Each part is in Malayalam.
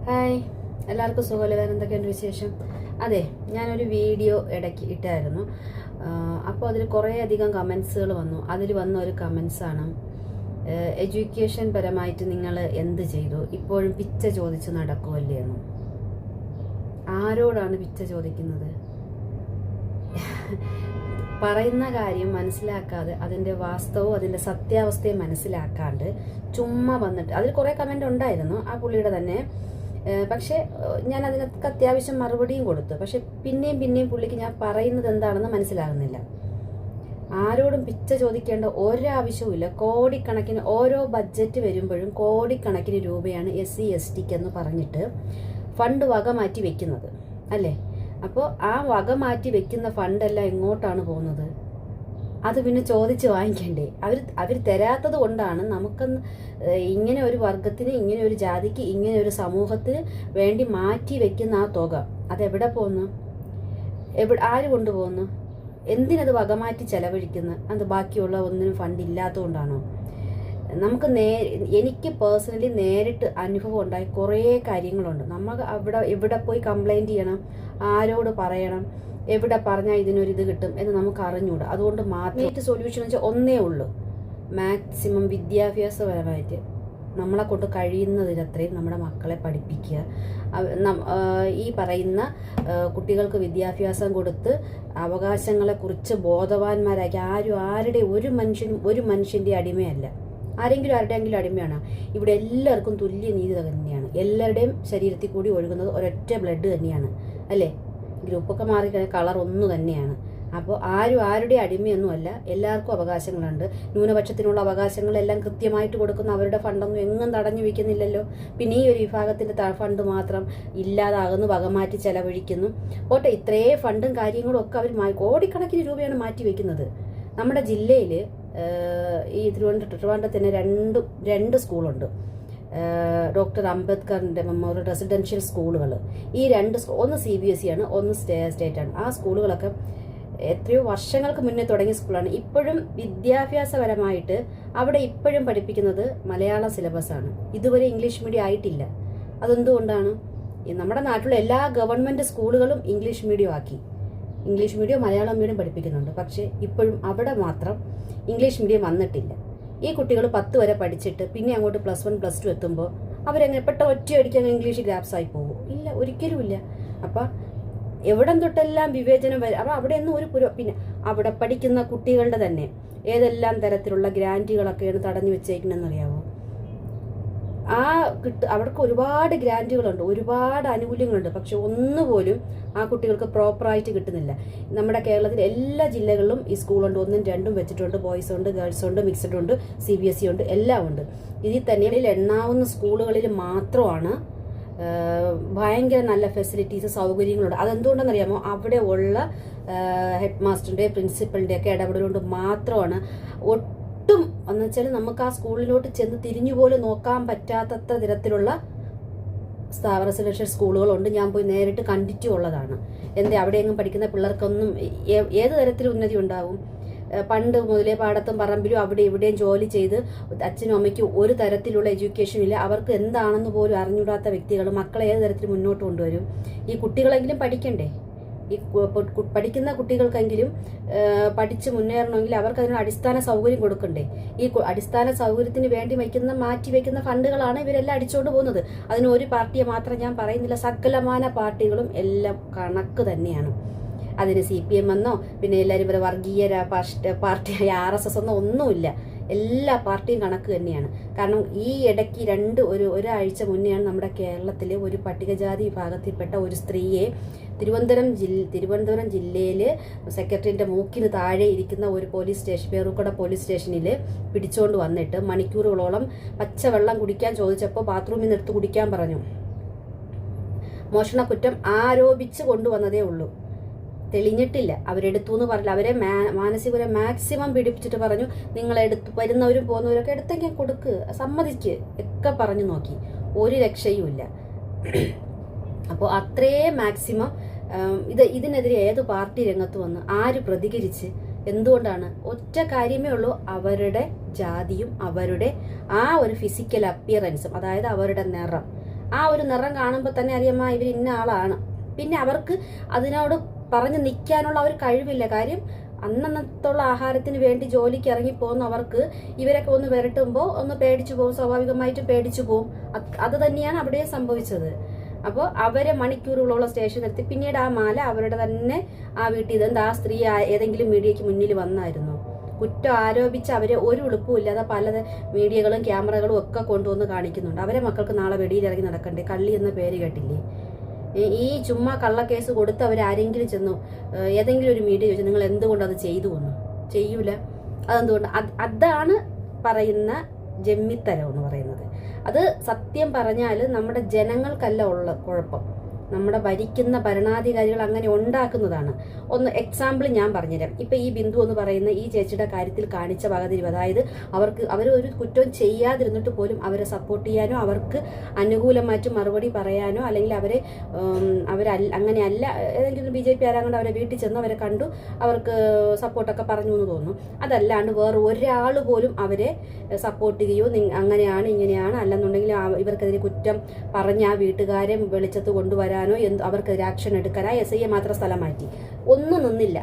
ഹായ്, എല്ലാവർക്കും സുഖമല്ലേ? വേറെ എന്തൊക്കെയുണ്ട് വിശേഷം? അതെ, ഞാനൊരു വീഡിയോ ഇടയ്ക്ക് ഇട്ടായിരുന്നു. അപ്പോൾ അതിൽ കുറേയധികം കമൻസുകൾ വന്നു. അതിൽ വന്ന ഒരു കമൻസാണ്, എഡ്യൂക്കേഷൻ പരമായിട്ട് നിങ്ങൾ എന്ത് ചെയ്തു, ഇപ്പോഴും പിച്ച ചോദിച്ച് നടക്കുമല്ലേ എന്ന്. ആരോടാണ് പിച്ച ചോദിക്കുന്നത്? പറയുന്ന കാര്യം മനസ്സിലാക്കാതെ, അതിൻ്റെ വാസ്തവവും അതിൻ്റെ സത്യാവസ്ഥയും മനസ്സിലാക്കാണ്ട് ചുമ്മാ വന്നിട്ട്, അതിൽ കുറേ കമൻ്റ് ഉണ്ടായിരുന്നു ആ പുള്ളിയുടെ തന്നെ. പക്ഷേ ഞാൻ അതിനൊക്കെ അത്യാവശ്യം മറുപടിയും കൊടുത്തു. പക്ഷെ പിന്നെയും പുള്ളിക്ക് ഞാൻ പറയുന്നത് എന്താണെന്ന് മനസ്സിലാകുന്നില്ല. ആരോടും പിച്ച ചോദിക്കേണ്ട ഒരാവശ്യവും ഇല്ല. കോടിക്കണക്കിന് ഓരോ ബഡ്ജറ്റ് വരുമ്പോഴും കോടിക്കണക്കിന് രൂപയാണ് SC/ST എന്ന് പറഞ്ഞിട്ട് ഫണ്ട് വക മാറ്റി വെക്കുന്നത് അല്ലേ? അപ്പോൾ ആ വക മാറ്റി വെക്കുന്ന ഫണ്ടെല്ലാം എങ്ങോട്ടാണ് പോകുന്നത്? അത് പിന്നെ ചോദിച്ച് വാങ്ങിക്കണ്ടേ? അവർ തരാത്തത് കൊണ്ടാണ് നമുക്ക് ഇങ്ങനെ ഒരു വർഗത്തിന്, ഇങ്ങനെ ഒരു ജാതിക്ക്, ഇങ്ങനെ ഒരു സമൂഹത്തിന് വേണ്ടി മാറ്റി വെക്കുന്ന ആ തുക അതെവിടെ പോകുന്നു? ആര് കൊണ്ടുപോകുന്നു? എന്തിനത് വകമാറ്റി ചെലവഴിക്കുന്നത്? അത് ബാക്കിയുള്ള ഒന്നിനും ഫണ്ട് ഇല്ലാത്തതുകൊണ്ടാണോ? നമുക്ക് എനിക്ക് പേഴ്സണലി നേരിട്ട് അനുഭവം ഉണ്ടായ കുറേ കാര്യങ്ങളുണ്ട്. നമുക്ക് എവിടെ പോയി കംപ്ലൈൻറ്റ് ചെയ്യണം, ആരോട് പറയണം, എവിടെ പറഞ്ഞാൽ ഇതിനൊരിത് കിട്ടും എന്ന് നമുക്ക് അറിഞ്ഞൂടാ. അതുകൊണ്ട് മാത്രം സൊല്യൂഷൻ വെച്ചാൽ ഒന്നേ ഉള്ളൂ, മാക്സിമം വിദ്യാഭ്യാസപരമായിട്ട് നമ്മളെ കൊണ്ട് കഴിയുന്നതിനത്രയും നമ്മുടെ മക്കളെ പഠിപ്പിക്കുക. ഈ പറയുന്ന കുട്ടികൾക്ക് വിദ്യാഭ്യാസം കൊടുത്ത് അവകാശങ്ങളെക്കുറിച്ച് ബോധവാന്മാരാക്കി. ഒരു മനുഷ്യൻ്റെ അടിമയല്ല. ആരുടെയെങ്കിലും അടിമയാണ്. ഇവിടെ എല്ലാവർക്കും തുല്യ നീതി തന്നെയാണ്. എല്ലാവരുടെയും ശരീരത്തിൽ കൂടി ഒഴുകുന്നത് ഒരൊറ്റ ബ്ലഡ് തന്നെയാണ് അല്ലേ? ഗ്രൂപ്പൊക്കെ മാറിക്കഴിഞ്ഞാൽ കളർ ഒന്നു തന്നെയാണ്. അപ്പോൾ ആരുടെ അടിമയൊന്നുമല്ല. എല്ലാവർക്കും അവകാശങ്ങളുണ്ട്. ന്യൂനപക്ഷത്തിനുള്ള അവകാശങ്ങളെല്ലാം കൃത്യമായിട്ട് കൊടുക്കുന്ന അവരുടെ ഫണ്ടൊന്നും എങ്ങും തടഞ്ഞു വയ്ക്കുന്നില്ലല്ലോ. പിന്നെ ഈ ഒരു വിഭാഗത്തിൻ്റെ ഫണ്ട് മാത്രം ഇല്ലാതാകുന്നു, വകമാറ്റി ചെലവഴിക്കുന്നു. പോട്ടെ, ഇത്രേ ഫണ്ടും കാര്യങ്ങളും ഒക്കെ അവർ കോടിക്കണക്കിന് രൂപയാണ് മാറ്റി വയ്ക്കുന്നത്. നമ്മുടെ ജില്ലയിൽ ഈ ട്രിവാൻഡ്രത്തിന് രണ്ട് സ്കൂളുണ്ട്. ഡോക്ടർ അംബേദ്കറിൻ്റെ മെമ്മോറിയൽ റെസിഡൻഷ്യൽ സ്കൂളുകൾ. ഈ ഒന്ന് CBSE ആണ്, ഒന്ന് സ്റ്റേറ്റ് ആണ്. ആ സ്കൂളുകളൊക്കെ എത്രയോ വർഷങ്ങൾക്ക് മുന്നേ തുടങ്ങിയ സ്കൂളാണ്. ഇപ്പോഴും വിദ്യാഭ്യാസപരമായിട്ട് അവിടെ ഇപ്പോഴും പഠിപ്പിക്കുന്നത് മലയാളം സിലബസാണ്. ഇതുവരെ ഇംഗ്ലീഷ് മീഡിയം ആയിട്ടില്ല. അതെന്തുകൊണ്ടാണ്? നമ്മുടെ നാട്ടിലുള്ള എല്ലാ ഗവൺമെൻറ് സ്കൂളുകളും ഇംഗ്ലീഷ് മീഡിയം ആക്കി. ഇംഗ്ലീഷ് മീഡിയം മലയാളം മീഡിയം പഠിപ്പിക്കുന്നുണ്ട്. പക്ഷേ ഇപ്പോഴും അവിടെ മാത്രം ഇംഗ്ലീഷ് മീഡിയം വന്നിട്ടില്ല. ഈ കുട്ടികൾ 10 വരെ പഠിച്ചിട്ട് പിന്നെ അങ്ങോട്ട് +1 +2 എത്തുമ്പോൾ അവരെങ്ങനെ ഒറ്റയടിക്ക് അങ്ങ് ഇംഗ്ലീഷ് ഗ്രാപ്സായി പോകും? ഇല്ല, ഒരിക്കലും ഇല്ല. അപ്പം എവിടം തൊട്ടെല്ലാം വിവേചനം വരും. അപ്പം അവിടെയൊന്നും പിന്നെ അവിടെ പഠിക്കുന്ന കുട്ടികളുടെ തന്നെ ഏതെല്ലാം തരത്തിലുള്ള ഗ്രാൻറ്റുകളൊക്കെയാണ് തടഞ്ഞു വെച്ചേക്കണമെന്നറിയാമോ? അവർക്ക് ഒരുപാട് ഗ്രാൻറ്റുകളുണ്ട്, ഒരുപാട് ആനുകൂല്യങ്ങളുണ്ട്. പക്ഷെ ഒന്നുപോലും ആ കുട്ടികൾക്ക് പ്രോപ്പറായിട്ട് കിട്ടുന്നില്ല. നമ്മുടെ കേരളത്തിൽ എല്ലാ ജില്ലകളിലും ഈ സ്കൂളുണ്ട്. 1ഉം 2ഉം വെച്ചിട്ടുണ്ട്. ബോയ്സ് ഉണ്ട്, ഗേൾസ് ഉണ്ട്, മിക്സഡ് ഉണ്ട്, CBSE ഉണ്ട്, എല്ലാം ഉണ്ട്. ഇതിൽ തന്നെ എണ്ണാവുന്ന സ്കൂളുകളിൽ മാത്രമാണ് ഭയങ്കര നല്ല ഫെസിലിറ്റീസ്, സൗകര്യങ്ങളുണ്ട്. അതെന്തുകൊണ്ടെന്നറിയാമോ? അവിടെ ഉള്ള ഹെഡ് മാസ്റ്ററിൻ്റെ, പ്രിൻസിപ്പളിൻ്റെ ഒക്കെ ഇടപെടലുകൊണ്ട് മാത്രമാണ്. ഒട്ടും എന്ന് വെച്ചാൽ നമുക്ക് ആ സ്കൂളിലോട്ട് ചെന്ന് തിരിഞ്ഞുപോലും നോക്കാൻ പറ്റാത്തത്ര തരത്തിലുള്ള റെസിഡൻഷ്യൽ സ്കൂളുകളുണ്ട്. ഞാൻ പോയി നേരിട്ട് കണ്ടിട്ടുള്ളതാണ്. അവിടെയെങ്കിലും പഠിക്കുന്ന പിള്ളേർക്കൊന്നും ഏത് തരത്തിൽ ഉന്നതി ഉണ്ടാവും? പണ്ട് മുതലേ പാടത്തും പറമ്പിലും അവിടെ ഇവിടെയും ജോലി ചെയ്ത് അച്ഛനും അമ്മയ്ക്കും ഒരു തരത്തിലുള്ള എഡ്യൂക്കേഷൻ ഇല്ല. അവർക്ക് എന്താണെന്ന് പോലും അറിഞ്ഞൂടാത്ത വ്യക്തികൾ മക്കളെ ഏത് തരത്തിൽ മുന്നോട്ട് കൊണ്ടുവരും? ഈ കുട്ടികളെങ്കിലും പഠിക്കണ്ടേ? ഈ പഠിക്കുന്ന കുട്ടികൾക്കെങ്കിലും പഠിച്ച് മുന്നേറണമെങ്കിൽ അവർക്ക് അതിന് അടിസ്ഥാന സൗകര്യം കൊടുക്കണ്ടേ? ഈ അടിസ്ഥാന സൗകര്യത്തിന് വേണ്ടി മാറ്റി വയ്ക്കുന്ന ഫണ്ടുകളാണ് ഇവരെല്ലാം അടിച്ചുകൊണ്ട് പോകുന്നത്. അതിന് ഒരു പാർട്ടിയെ മാത്രം ഞാൻ പറയുന്നില്ല, സകലമാന പാർട്ടികളും എല്ലാം കണക്ക് തന്നെയാണ്. അതിന് CPM എന്നോ പിന്നെ എല്ലാവരും വർഗീയ പാർട്ടി RSS എന്നോ ഒന്നുമില്ല. എല്ലാ പാർട്ടിയും കണക്ക് തന്നെയാണ്. കാരണം ഈ ഇടയ്ക്ക് ഒരാഴ്ച മുന്നെയാണ് നമ്മുടെ കേരളത്തിലെ ഒരു പട്ടികജാതി വിഭാഗത്തിൽപ്പെട്ട ഒരു സ്ത്രീയെ തിരുവനന്തപുരം ജില്ലയിൽ സെക്രട്ടറിയുടെ മൂക്കിന് താഴെ ഇരിക്കുന്ന ഒരു പോലീസ് സ്റ്റേഷൻ, പേറുക്കട പോലീസ് സ്റ്റേഷനിൽ പിടിച്ചുകൊണ്ട് വന്നിട്ട് മണിക്കൂറുകളോളം പച്ചവെള്ളം കുടിക്കാൻ ചോദിച്ചപ്പോൾ ബാത്റൂമിൽ നിന്ന് എടുത്ത് കുടിക്കാൻ പറഞ്ഞു. മോഷണക്കുറ്റം ആരോപിച്ച് കൊണ്ടുവന്നതേ ഉള്ളൂ, തെളിഞ്ഞിട്ടില്ല. അവരെടുത്തു എന്ന് പറഞ്ഞില്ല. അവരെ മാനസികപരം മാക്സിമം പീഡിപ്പിച്ചിട്ട് പറഞ്ഞു, നിങ്ങൾ വരുന്നവരും പോകുന്നവരൊക്കെ എടുത്തെങ്കിൽ കൊടുക്ക്, സമ്മതിക്ക് ഒക്കെ പറഞ്ഞു നോക്കി. ഒരു രക്ഷയുമില്ല. അപ്പോൾ അത്രയും മാക്സിമം ഇതിനെതിരെ ഏത് പാർട്ടി രംഗത്ത് വന്ന് ആര് പ്രതികരിച്ച്? എന്തുകൊണ്ടാണ്? ഒറ്റ കാര്യമേ ഉള്ളൂ, അവരുടെ ജാതിയും അവരുടെ ആ ഒരു ഫിസിക്കൽ അപ്പിയറൻസും, അതായത് അവരുടെ നിറം, ആ ഒരു നിറം കാണുമ്പോൾ തന്നെ അറിയാമോ ഇവർ ഇന്ന ആളാണ്. പിന്നെ അവർക്ക് അതിനോട് പറഞ്ഞു നിൽക്കാനുള്ള ഒരു കഴിവില്ല. കാര്യം അന്നന്നത്തുള്ള ആഹാരത്തിന് വേണ്ടി ജോലിക്ക് ഇറങ്ങി പോകുന്നവർക്ക് ഇവരൊക്കെ ഒന്ന് വിരട്ടുമ്പോൾ ഒന്ന് പേടിച്ചു പോകും, സ്വാഭാവികമായിട്ടും പേടിച്ചു പോകും. അത് തന്നെയാണ് അവിടെ സംഭവിച്ചത്. അപ്പോൾ അവരെ മണിക്കൂറുകളോളം സ്റ്റേഷൻ നിർത്തി. പിന്നീട് ആ മാല അവരുടെ തന്നെ ആ വീട്ടിൽ ഇതെന്താ ആ സ്ത്രീ ഏതെങ്കിലും മീഡിയയ്ക്ക് മുന്നിൽ വന്നായിരുന്നു. കുറ്റം ആരോപിച്ച് അവരെ ഒരു ഉളുപ്പുമില്ലാതെ പല മീഡിയകളും ക്യാമറകളും ഒക്കെ കൊണ്ടുവന്ന് കാണിക്കുന്നുണ്ട്. അവരെ മക്കൾക്ക് നാളെ വെളിയിലിറങ്ങി നടക്കണ്ടേ? കള്ളി എന്ന പേര് കേട്ടില്ലേ? ഈ ചുമ്മാ കള്ളക്കേസ് കൊടുത്ത് അവരാരെങ്കിലും ചെന്നു ഏതെങ്കിലും ഒരു മീഡിയ ചോദിച്ചു നിങ്ങൾ എന്തുകൊണ്ട് അത് ചെയ്തു എന്ന്? ചെയ്യൂല. അതെന്തുകൊണ്ട്? അതാണ് പറയുന്ന ജമ്മിത്തരം എന്ന് പറയുന്നത്. അത് സത്യം പറഞ്ഞാൽ നമ്മുടെ ജനങ്ങൾക്കല്ല ഉള്ള കുഴപ്പം, നമ്മുടെ ഭരിക്കുന്ന ഭരണാധികാരികൾ അങ്ങനെ ഉണ്ടാക്കുന്നതാണ്. ഒന്ന് എക്സാമ്പിൾ ഞാൻ പറഞ്ഞുതരാം. ഇപ്പൊ ഈ ബിന്ദു എന്ന് പറയുന്ന ഈ ചേച്ചിയുടെ കാര്യത്തിൽ കാണിച്ച വകതിരിവ്, അതായത് അവർ ഒരു കുറ്റവും ചെയ്യാതിരുന്നിട്ട് പോലും അവരെ സപ്പോർട്ട് ചെയ്യാനോ അവർക്ക് അനുകൂലമായിട്ട് മറുപടി പറയാനോ അല്ലെങ്കിൽ അങ്ങനെയല്ല ഏതെങ്കിലും BJP ആരാണ്ട് അവരെ വീട്ടിൽ ചെന്ന് അവരെ കണ്ടു അവർക്ക് സപ്പോർട്ടൊക്കെ പറഞ്ഞു എന്ന് തോന്നുന്നു. അതല്ലാണ്ട് വേറെ ഒരാൾ പോലും അവരെ സപ്പോർട്ട് ചെയ്യുകയോ അങ്ങനെയാണ് ഇങ്ങനെയാണ് അല്ലെന്നുണ്ടെങ്കിൽ ഇവർക്കെതിരെ കുറ്റം പറഞ്ഞ് ആ വീട്ടുകാരെ വെളിച്ചത്ത് കൊണ്ടുവരാൻ അവർക്കെതിരെ ആക്ഷൻ എടുക്കാനാ SIയെ മാത്രം സ്ഥലം മാറ്റി ഒന്നും നിന്നില്ല.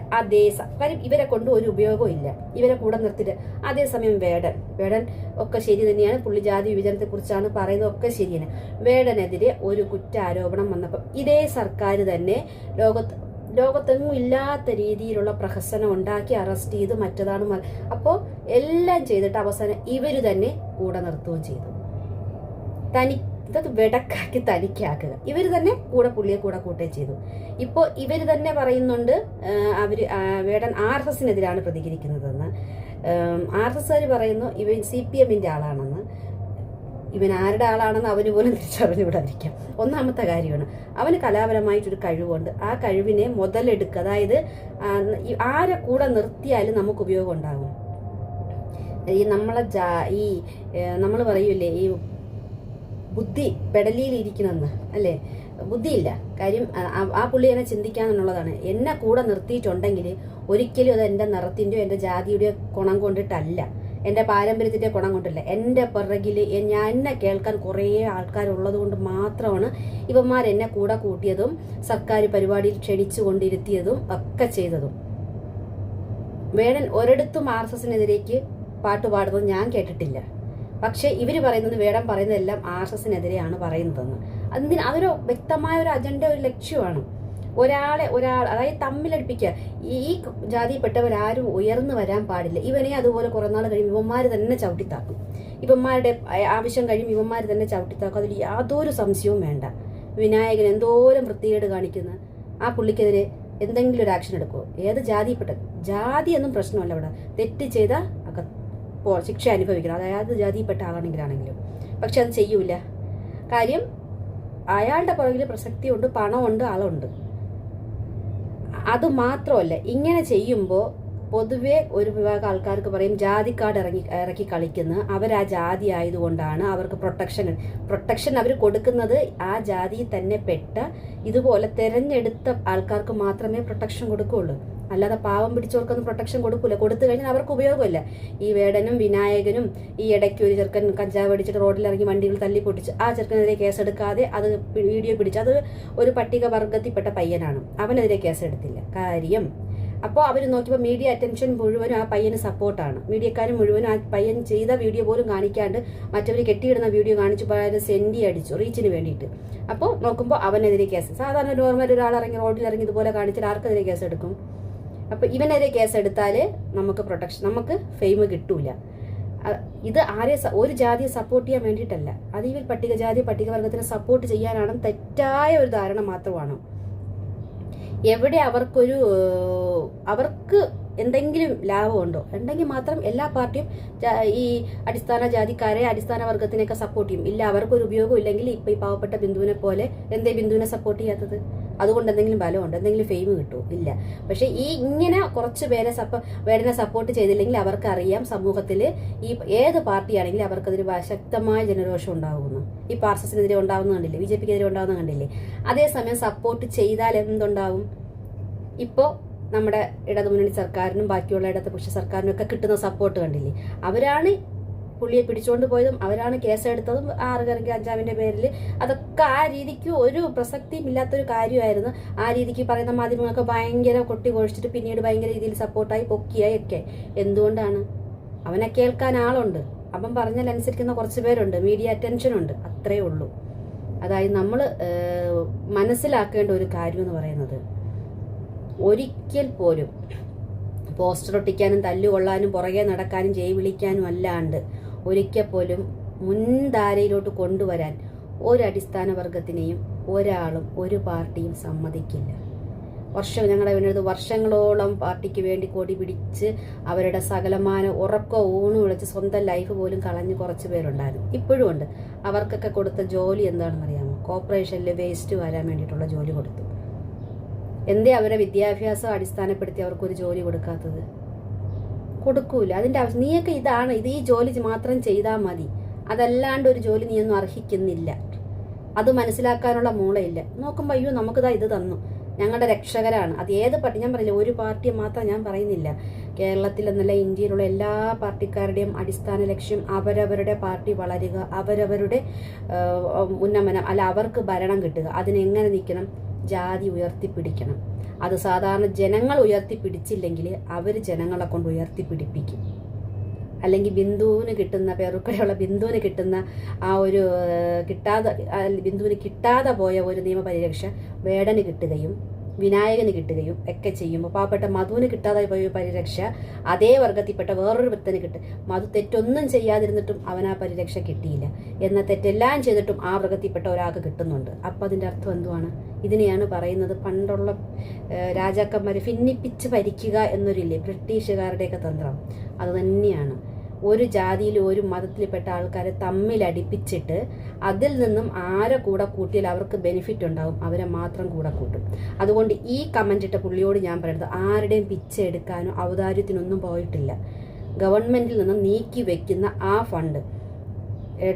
കാര്യം ഇവരെ കൊണ്ട് ഒരു ഉപയോഗവും ഇല്ല, ഇവരെ കൂടെ നിർത്തിയിട്ട്. അതേസമയം വേടൻ ഒക്കെ ശരി തന്നെയാണ്, പുള്ളി ജാതി വിഭജനത്തെ കുറിച്ചാണ് പറയുന്നത്, ഒക്കെ ശരിയാണ്. വേടനെതിരെ ഒരു കുറ്റാരോപണം വന്നപ്പോൾ ഇതേ സർക്കാർ തന്നെ ലോകത്തെങ്ങും ഇല്ലാത്ത രീതിയിലുള്ള പ്രഹസനം ഉണ്ടാക്കി അറസ്റ്റ് ചെയ്ത് മറ്റതാണ് അപ്പോൾ എല്ലാം ചെയ്തിട്ട് അവസാനം ഇവര് തന്നെ കൂടെ നിർത്തുകയും ചെയ്തു. ഇതൊക്കെ വെടക്കാക്കി തനിക്കാക്കുക. ഇവർ തന്നെ പുള്ളിയെ കൂടെ കൂട്ടുകയും ചെയ്തു. ഇപ്പോൾ ഇവർ തന്നെ പറയുന്നുണ്ട് വേടൻ RSSനെതിരാണ് പ്രതികരിക്കുന്നതെന്ന്. RSSകാർ പറയുന്നു ഇവൻ CPMന്റെ ആളാണെന്ന്. ഇവൻ ആരുടെ ആളാണെന്ന് അവന് പോലും തിരിച്ചറിഞ്ഞുകൂടാതിരിക്കാം. ഒന്നാമത്തെ കാര്യമാണ് അവന് കലാപരമായിട്ടൊരു കഴിവുണ്ട്. ആ കഴിവിനെ മുതലെടുക്കുക. അതായത് ആരെ കൂടെ നിർത്തിയാലും നമുക്ക് ഉപയോഗം ഉണ്ടാകും. നമ്മൾ പറയൂലേ ഈ ബുദ്ധി പെടലിയിലിരിക്കണമെന്ന് അല്ലേ? ബുദ്ധിയില്ല. കാര്യം ആ പുള്ളി എന്നെ ചിന്തിക്കാന്നുള്ളതാണ്. എന്നെ കൂടെ നിർത്തിയിട്ടുണ്ടെങ്കിൽ ഒരിക്കലും അത് എൻ്റെ നിറത്തിൻ്റെയോ എൻ്റെ ജാതിയുടെയോ ഗുണം കൊണ്ടിട്ടല്ല, എൻ്റെ പാരമ്പര്യത്തിൻ്റെ ഗുണം കൊണ്ടല്ല. എൻ്റെ പിറകിൽ എന്നെ കേൾക്കാൻ കുറേ ആൾക്കാരുള്ളത് കൊണ്ട് മാത്രമാണ് ഇവന്മാരെന്നെ കൂടെ കൂട്ടിയതും സർക്കാർ പരിപാടിയിൽ ക്ഷണിച്ചു കൊണ്ടിരുത്തിയതും ഒക്കെ ചെയ്തതും. വേടൻ ഒരിടത്തും RSSനെതിരേക്ക് പാട്ട് പാടുന്നത് ഞാൻ കേട്ടിട്ടില്ല. പക്ഷെ ഇവർ പറയുന്നത് വേടൻ പറയുന്നതെല്ലാം RSSനെതിരെയാണ് പറയുന്നതെന്ന്. അതൊരു വ്യക്തമായ ഒരു അജണ്ട, ഒരു ലക്ഷ്യമാണ്. ഒരാൾ അതായത് തമ്മിലടിപ്പിക്കുക. ഈ ജാതിയിൽപ്പെട്ടവരാരും ഉയർന്നു വരാൻ പാടില്ല. ഇവനെ അതുപോലെ കുറെ നാൾ കഴിയും ഇവന്മാർ തന്നെ ചവിട്ടിത്താക്കും. ഇവന്മാരുടെ ആവശ്യം കഴിയും ഇവന്മാർ തന്നെ ചവിട്ടിത്താക്കും. അതിൽ യാതൊരു സംശയവും വേണ്ട. വിനായകൻ എന്തോരം വൃത്തികേട് കാണിക്കുന്ന ആ പുള്ളിക്കെതിരെ എന്തെങ്കിലും ഒരു ആക്ഷൻ എടുക്കുമോ? ഏത് ജാതിയൊന്നും പ്രശ്നമല്ല. അവിടെ തെറ്റ് ചെയ്താൽ ശിക്ഷ അനുഭവിക്കണം, അതായത് ജാതിയിൽപ്പെട്ട ആളാണെങ്കിലാണെങ്കിലും. പക്ഷെ അത് ചെയ്യൂല. കാര്യം അയാളുടെ പുറകിൽ പ്രസക്തിയുണ്ട്, പണമുണ്ട്, ആളുണ്ട്. അത് മാത്രമല്ല, ഇങ്ങനെ ചെയ്യുമ്പോൾ പൊതുവെ ഒരു വിഭാഗം ആൾക്കാർക്ക് പറയും ജാതി കാർഡ് ഇറക്കി കളിക്കുന്ന അവരാ ജാതി ആയതുകൊണ്ടാണ് അവർക്ക് പ്രൊട്ടക്ഷൻ അവർ കൊടുക്കുന്നത്. ആ ജാതിയിൽ തന്നെ പെട്ട ഇതുപോലെ തെരഞ്ഞെടുത്ത ആൾക്കാർക്ക് മാത്രമേ പ്രൊട്ടക്ഷൻ കൊടുക്കുകയുള്ളൂ. അല്ലാതെ പാവം പിടിച്ചവർക്കൊന്നും പ്രൊട്ടക്ഷൻ കൊടുക്കില്ല. കൊടുത്തു കഴിഞ്ഞാൽ അവർക്ക് ഉപയോഗമില്ല. ഈ വേടനും വിനായകനും ഈ ഇടയ്ക്ക് ഒരു ചെറുക്കൻ കഞ്ചാവ് അടിച്ചിട്ട് റോഡിലിറങ്ങി വണ്ടികൾ തല്ലി പൊട്ടിച്ച് ആ ചെറുക്കനെതിരെ കേസെടുക്കാതെ അത് വീഡിയോ പിടിച്ച്, അത് ഒരു പട്ടികവർഗത്തിൽപ്പെട്ട പയ്യനാണ്, അവനെതിരെ കേസെടുത്തില്ല. കാര്യം അപ്പോൾ അവർ നോക്കിയപ്പോൾ മീഡിയ അറ്റൻഷൻ മുഴുവനും ആ പയ്യന് സപ്പോർട്ടാണ്. മീഡിയക്കാരും മുഴുവനും ആ പയ്യൻ ചെയ്ത വീഡിയോ പോലും കാണിക്കാണ്ട് മറ്റവർ കെട്ടിയിടുന്ന വീഡിയോ കാണിച്ചു സെൻഡി അടിച്ചു റീച്ചിന് വേണ്ടിയിട്ട്. അപ്പോൾ നോക്കുമ്പോൾ അവനെതിരെ കേസ്. സാധാരണ നോർമൽ ഒരാളിറങ്ങി റോഡിലിറങ്ങി ഇതുപോലെ കാണിച്ചാൽ ആർക്കെതിരെ കേസെടുക്കും? അപ്പോൾ ഇവനെതിരെ കേസെടുത്താൽ നമുക്ക് ഫെയിം കിട്ടൂല. ഇത് ഒരു ജാതിയെ സപ്പോർട്ട് ചെയ്യാൻ വേണ്ടിയിട്ടല്ല, അത് ഇവർ പട്ടികവർഗത്തിനെ സപ്പോർട്ട് ചെയ്യാനാണ്. തെറ്റായ ഒരു ധാരണ മാത്രമാണ്. എവിടെ അവർക്ക് എന്തെങ്കിലും ലാഭമുണ്ടോ ഉണ്ടെങ്കിൽ മാത്രം എല്ലാ പാർട്ടിയും ഈ അടിസ്ഥാന ജാതിക്കാരെ അടിസ്ഥാന വർഗത്തിനെയൊക്കെ സപ്പോർട്ട് ചെയ്യും. ഇല്ല, അവർക്കൊരു ഉപയോഗം ഇല്ലെങ്കിൽ ഇപ്പൊ ഈ പാവപ്പെട്ട ബിന്ദുവിനെ പോലെ എന്തേ ബിന്ദുവിനെ സപ്പോർട്ട് ചെയ്യാത്തത്? അതുകൊണ്ട് എന്തെങ്കിലും ബലമുണ്ട്, എന്തെങ്കിലും ഫെയിം കിട്ടുമോ? ഇല്ല. പക്ഷെ ഇങ്ങനെ കുറച്ച് പേരെ വേടനെ സപ്പോർട്ട് ചെയ്തില്ലെങ്കിൽ അവർക്കറിയാം സമൂഹത്തിൽ ഈ ഏത് പാർട്ടിയാണെങ്കിലും അവർക്കതൊരു ശക്തമായ ജനരോഷം ഉണ്ടാകുന്നു. ഈ RSSനെതിരെ ഉണ്ടാവുന്ന കണ്ടില്ലേ, BJPക്കെതിരെ ഉണ്ടാവുന്ന കണ്ടില്ലേ? അതേസമയം സപ്പോർട്ട് ചെയ്താൽ എന്തുണ്ടാവും? ഇപ്പോൾ നമ്മുടെ ഇടതുമുന്നണി സർക്കാരിനും ബാക്കിയുള്ള ഇടതുപക്ഷ സർക്കാരിനും ഒക്കെ കിട്ടുന്ന സപ്പോർട്ട് കണ്ടില്ലേ? അവരാണ് പുള്ളിയെ പിടിച്ചുകൊണ്ട് പോയതും അവരാണ് കേസെടുത്തതും 6 കറങ്ങി കഞ്ചാവിന്റെ പേരിൽ. അതൊക്കെ ആ രീതിക്ക് ഒരു പ്രസക്തിയും ഇല്ലാത്തൊരു കാര്യമായിരുന്നു. ആ രീതിക്ക് പറയുന്ന മാധ്യമങ്ങളൊക്കെ ഭയങ്കര കൊട്ടി കൊഴിച്ചിട്ട് പിന്നീട് ഭയങ്കര രീതിയിൽ സപ്പോർട്ടായി പൊക്കിയായി ഒക്കെ. എന്തുകൊണ്ടാണ്? അവനെ കേൾക്കാൻ ആളുണ്ട്, അവൻ പറഞ്ഞാൽ അനുസരിക്കുന്ന കുറച്ച് പേരുണ്ട്, മീഡിയ അറ്റൻഷൻ ഉണ്ട്, അത്രേ ഉള്ളൂ. അതായത് നമ്മൾ മനസ്സിലാക്കേണ്ട ഒരു കാര്യം എന്ന് പറയുന്നത്, ഒരിക്കൽ പോലും പോസ്റ്റർ ഒട്ടിക്കാനും തല്ലുകൊള്ളാനും പുറകെ നടക്കാനും ജയ് വിളിക്കാനും അല്ലാണ്ട് ഒരിക്കൽ പോലും മുൻധാരയിലോട്ട് കൊണ്ടുവരാൻ ഒരടിസ്ഥാന വർഗത്തിനെയും ഒരാളും ഒരു പാർട്ടിയും സമ്മതിക്കില്ല. ഞങ്ങളുടെ വേണ്ടത് വർഷങ്ങളോളം പാർട്ടിക്ക് വേണ്ടി കൊടി പിടിച്ച് അവരുടെ സകലമാന ഉറക്കോ ഊണ് വിളിച്ച് സ്വന്തം ലൈഫ് പോലും കളഞ്ഞ് കുറച്ച് പേരുണ്ടായിരുന്നു, ഇപ്പോഴും ഉണ്ട്. അവർക്കൊക്കെ കൊടുത്ത ജോലി എന്താണെന്ന് അറിയാമോ? കോർപ്പറേഷനിൽ വേസ്റ്റ് വരാൻ വേണ്ടിയിട്ടുള്ള ജോലി കൊടുത്തു. എന്തേ അവരെ വിദ്യാഭ്യാസം അടിസ്ഥാനപ്പെടുത്തി അവർക്കൊരു ജോലി കൊടുക്കാത്തത്? കൊടുക്കൂല. അതിന്റെ ആവശ്യം നീയൊക്കെ ഇത് ഈ ജോലി മാത്രം ചെയ്താൽ മതി, അതല്ലാണ്ട് ഒരു ജോലി നീയൊന്നും അർഹിക്കുന്നില്ല. അത് മനസ്സിലാക്കാനുള്ള മൂളയില്ല. നോക്കുമ്പോൾ അയ്യോ നമുക്കിതാ ഇത് തന്നു, ഞങ്ങളുടെ രക്ഷകരാണ്. അത് ഏത് പാർട്ടി, ഞാൻ പറയില്ല ഒരു പാർട്ടിയെ മാത്രം ഞാൻ പറയുന്നില്ല, കേരളത്തിൽ എന്നല്ല ഇന്ത്യയിലുള്ള എല്ലാ പാർട്ടിക്കാരുടെയും അടിസ്ഥാന ലക്ഷ്യം അവരവരുടെ പാർട്ടി വളരുക, അവരവരുടെ ഉന്നമനം, അല്ല അവർക്ക് ഭരണം കിട്ടുക. അതിനെങ്ങനെ നിൽക്കണം? ജാതി ഉയർത്തിപ്പിടിക്കണം. അത് സാധാരണ ജനങ്ങൾ ഉയർത്തിപ്പിടിച്ചില്ലെങ്കിൽ അവർ ജനങ്ങളെ കൊണ്ട് ഉയർത്തിപ്പിടിപ്പിക്കും. അല്ലെങ്കിൽ ബിന്ദുവിന് കിട്ടുന്ന പേരുക്കടെയുള്ള ബിന്ദുവിന് കിട്ടുന്ന ആ ഒരു ബിന്ദുവിന് കിട്ടാതെ പോയ ഒരു നിയമപരിരക്ഷ വേടന് കിട്ടുകയും വിനായകന് കിട്ടുകയും ഒക്കെ ചെയ്യുമ്പോൾ പാവപ്പെട്ട മധുവിന് കിട്ടാതെ പോയ പരിരക്ഷ അതേ വർഗത്തിൽപ്പെട്ട വേറൊരു വൃത്തന് കിട്ടും. മധു തെറ്റൊന്നും ചെയ്യാതിരുന്നിട്ടും അവൻ ആ പരിരക്ഷ കിട്ടിയില്ല. എന്നാൽ തെറ്റെല്ലാം ചെയ്തിട്ടും ആ വർഗത്തിൽപ്പെട്ട ഒരാൾക്ക് കിട്ടുന്നുണ്ട്. അപ്പം അതിൻ്റെ അർത്ഥം എന്തുവാണ്? ഇതിനെയാണ് പറയുന്നത് പണ്ടുള്ള രാജാക്കന്മാരെ ഭിന്നിപ്പിച്ച് ഭരിക്കുക എന്നൊരില്ലേ, ബ്രിട്ടീഷുകാരുടെയൊക്കെ തന്ത്രം. അത് തന്നെയാണ്. ഒരു ജാതിയിൽ ഒരു മതത്തിൽപ്പെട്ട ആൾക്കാരെ തമ്മിലടിപ്പിച്ചിട്ട് അതിൽ നിന്നും ആരെ കൂടെ കൂട്ടിയാൽ അവർക്ക് ബെനിഫിറ്റ് ഉണ്ടാവും, അവരെ മാത്രം കൂടെ കൂട്ടും. അതുകൊണ്ട് ഈ കമന്റ് ഇട്ട പുള്ളിയോട് ഞാൻ പറയുന്നത്, ആരുടെയും പിച്ച എടുക്കാനോ ഔദാര്യത്തിനൊന്നും പോയിട്ടില്ല. ഗവൺമെന്റിൽ നിന്ന് നീക്കി വെക്കുന്ന ആ ഫണ്ട്,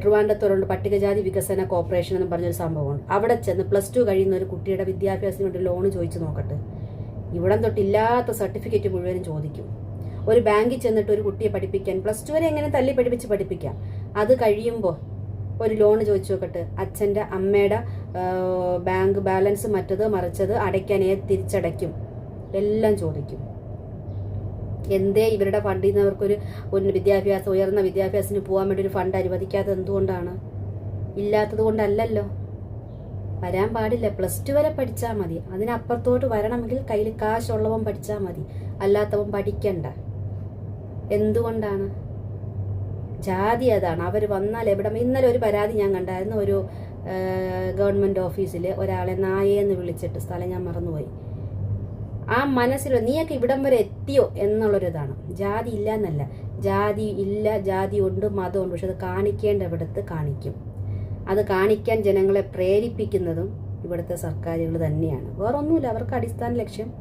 ട്രിവാൻഡ്രത്തോടുണ്ട് പട്ടികജാതി വികസന കോർപ്പറേഷൻ എന്ന് പറഞ്ഞൊരു സംഭവമാണ്. അവിടെ ചെന്ന് +2 കഴിയുന്ന ഒരു കുട്ടിയുടെ വിദ്യാഭ്യാസത്തിന് വേണ്ടി ലോൺ ചോദിച്ചു നോക്കട്ടെ. ഇവിടം തൊട്ടില്ലാത്ത സർട്ടിഫിക്കറ്റ് മുഴുവനും ചോദിക്കും. ഒരു ബാങ്കിൽ ചെന്നിട്ട് ഒരു കുട്ടിയെ പഠിപ്പിക്കാൻ +2 വരെ എങ്ങനെ തല്ലി പഠിപ്പിക്കാം. അത് കഴിയുമ്പോൾ ഒരു ലോൺ ചോദിച്ചു നോക്കട്ടെ. അച്ഛൻ്റെ അമ്മയുടെ ബാങ്ക് ബാലൻസ് മറ്റത് മറിച്ചത് അടയ്ക്കാൻ തിരിച്ചടയ്ക്കും എല്ലാം ചോദിക്കും. എന്തേ ഇവരുടെ ഫണ്ടിൽ നിന്ന് അവർക്കൊരു ഉയർന്ന വിദ്യാഭ്യാസത്തിന് പോകാൻ വേണ്ടി ഒരു ഫണ്ട് അനുവദിക്കാത്തത് എന്തുകൊണ്ടാണ്? ഇല്ലാത്തത് കൊണ്ടല്ലല്ലോ. വരാൻ പാടില്ല. +2 വരെ പഠിച്ചാൽ മതി. അതിനപ്പുറത്തോട്ട് വരണമെങ്കിൽ കയ്യിൽ കാശുള്ളവൻ പഠിച്ചാൽ മതി, അല്ലാത്തവൻ പഠിക്കണ്ട. എന്തുകൊണ്ടാണ്? ജാതി അതാണ്. അവർ വന്നാൽ എവിടെ. ഇന്നലെ ഒരു പരാതി ഞാൻ കണ്ടായിരുന്നു. ഒരു ഗവൺമെന്റ് ഓഫീസിൽ ഒരാളെ നായേന്ന് വിളിച്ചിട്ട്, സ്ഥലം ഞാൻ മറന്നുപോയി. ആ മനസ്സിൽ നീയൊക്കെ ഇവിടം വരെ എത്തിയോ എന്നുള്ളൊരിതാണ്. ജാതി ഇല്ല എന്നല്ല, ജാതി ഇല്ല, ജാതി ഉണ്ട്, മതമുണ്ട്. പക്ഷെ അത് കാണിക്കേണ്ടവിടത്ത് കാണിക്കും. അത് കാണിക്കാൻ ജനങ്ങളെ പ്രേരിപ്പിക്കുന്നതും ഇവിടുത്തെ സർക്കാരുകൾ തന്നെയാണ്. വേറൊന്നുമില്ല. അവർക്ക് അടിസ്ഥാന ലക്ഷ്യം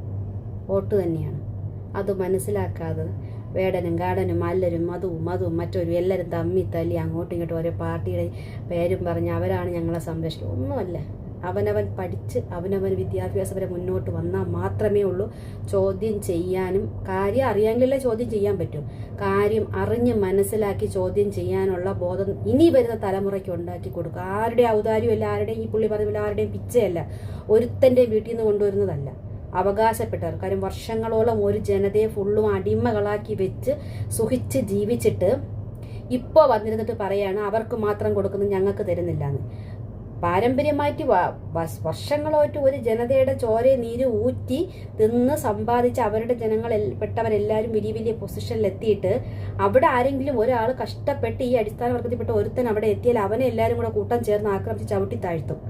വോട്ട് തന്നെയാണ്. അത് മനസ്സിലാക്കാതെ വേടനും ഗാടനും അല്ലരും മധുവും മറ്റൊരു എല്ലാവരും തല്ലി അങ്ങോട്ടും ഇങ്ങോട്ടും ഓരോ പാർട്ടിയുടെ പേരും പറഞ്ഞ് അവരാണ് ഞങ്ങളെ സംരക്ഷിക്കുക. ഒന്നുമല്ല. അവനവൻ പഠിച്ച് അവനവൻ വിദ്യാഭ്യാസപരെ മുന്നോട്ട് വന്നാൽ മാത്രമേ ഉള്ളൂ ചോദ്യം ചെയ്യാനും. കാര്യം അറിയാമെങ്കിലല്ലേ ചോദ്യം ചെയ്യാൻ പറ്റും. കാര്യം അറിഞ്ഞ് മനസ്സിലാക്കി ചോദ്യം ചെയ്യാനുള്ള ബോധം ഇനി വരുന്ന തലമുറയ്ക്ക് ഉണ്ടാക്കി കൊടുക്കുക. ആരുടെ ഔദാര്യമല്ല, ആരുടെയും ഈ പുള്ളി പറഞ്ഞ ആരുടെയും പിച്ചയല്ല, ഒരുത്തൻ്റെ വീട്ടിൽ നിന്ന് കൊണ്ടുവരുന്നതല്ല, അവകാശപ്പെട്ടവർ. കാര്യം വർഷങ്ങളോളം ഒരു ജനതയെ ഫുള്ളും അടിമകളാക്കി വെച്ച് സുഖിച്ച് ജീവിച്ചിട്ട് ഇപ്പോൾ വന്നിരുന്നിട്ട് പറയാണ് അവർക്ക് മാത്രം കൊടുക്കുന്നത് ഞങ്ങൾക്ക് തരുന്നില്ല എന്ന്. പാരമ്പര്യമായിട്ട് വർഷങ്ങളായിട്ട് ഒരു ജനതയുടെ ചോരയെ നീര് ഊറ്റി തിന്ന് സമ്പാദിച്ച് അവരുടെ പെട്ടവരെല്ലാവരും വലിയ വലിയ പൊസിഷനിലെത്തിയിട്ട് അവിടെ ആരെങ്കിലും ഒരാൾ കഷ്ടപ്പെട്ട് ഈ അടിസ്ഥാന വർഗത്തിൽപ്പെട്ട ഒരുത്തൻ അവിടെ എത്തിയാൽ അവനെ എല്ലാവരും കൂടെ കൂട്ടം ചേർന്ന് ആക്രമിച്ച് ചവിട്ടി താഴ്ത്തും.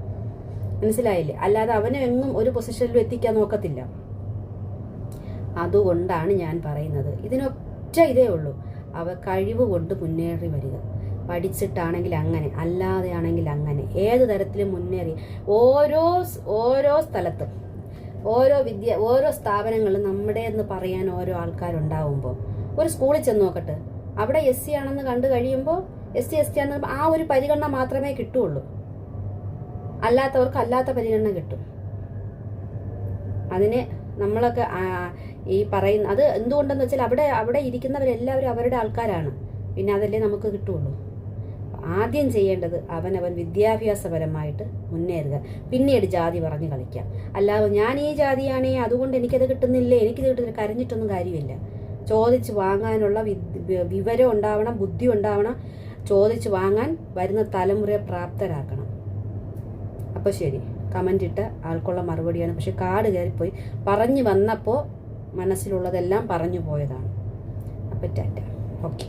മനസ്സിലായില്ലേ? അല്ലാതെ അവനെ എങ്ങും ഒരു പൊസിഷനിലും എത്തിക്കാൻ നോക്കത്തില്ല. അതുകൊണ്ടാണ് ഞാൻ പറയുന്നത്, ഇതിനൊറ്റ ഇതേ ഉള്ളൂ, കഴിവ് കൊണ്ട് മുന്നേറി വരിക. പഠിച്ചിട്ടാണെങ്കിൽ അങ്ങനെ, അല്ലാതെയാണെങ്കിൽ അങ്ങനെ, ഏത് തരത്തിലും മുന്നേറി ഓരോ സ്ഥലത്തും ഓരോ സ്ഥാപനങ്ങളിലും നമ്മുടെ എന്ന് പറയാൻ ഓരോ ആൾക്കാരുണ്ടാവുമ്പോൾ ഒരു സ്കൂളിൽ ചെന്ന് നോക്കട്ടെ. അവിടെ SC ആണെന്ന് കണ്ടു കഴിയുമ്പോൾ SC ആണെന്ന് ആ ഒരു പരിഗണന മാത്രമേ കിട്ടുള്ളൂ. അല്ലാത്തവർക്ക് അല്ലാത്ത പരിഗണന കിട്ടും. അതിന് നമ്മളൊക്കെ ഈ പറയുന്ന അത് എന്തുകൊണ്ടെന്ന് വെച്ചാൽ അവിടെ ഇരിക്കുന്നവരെല്ലാവരും അവരുടെ ആൾക്കാരാണ്. പിന്നെ അതല്ലേ നമുക്ക് കിട്ടുള്ളൂ. ആദ്യം ചെയ്യേണ്ടത് അവനവൻ വിദ്യാഭ്യാസപരമായിട്ട് മുന്നേറുക, പിന്നീട് ജാതി പറഞ്ഞ് കളിക്കാം. അല്ലാതെ ഞാൻ ഈ ജാതിയാണേ അതുകൊണ്ട് എനിക്കത് കിട്ടുന്നില്ലേ, എനിക്കിത് കിട്ടുന്നില്ല, കരഞ്ഞിട്ടൊന്നും കാര്യമില്ല. ചോദിച്ച് വാങ്ങാനുള്ള വിവരം ഉണ്ടാവണം, ബുദ്ധി ഉണ്ടാവണം. ചോദിച്ച് വാങ്ങാൻ വരുന്ന തലമുറയെ പ്രാപ്തരാക്കണം. അപ്പോൾ ശരി, കമൻ്റ് ഇട്ട ആൾക്കുള്ള മറുപടിയാണ്. പക്ഷെ കാട് കയറിപ്പോയി പറഞ്ഞു വന്നപ്പോൾ മനസ്സിലുള്ളതെല്ലാം പറഞ്ഞു പോയതാണ്. അപ്പോൾ ടാറ്റ. ഓക്കെ.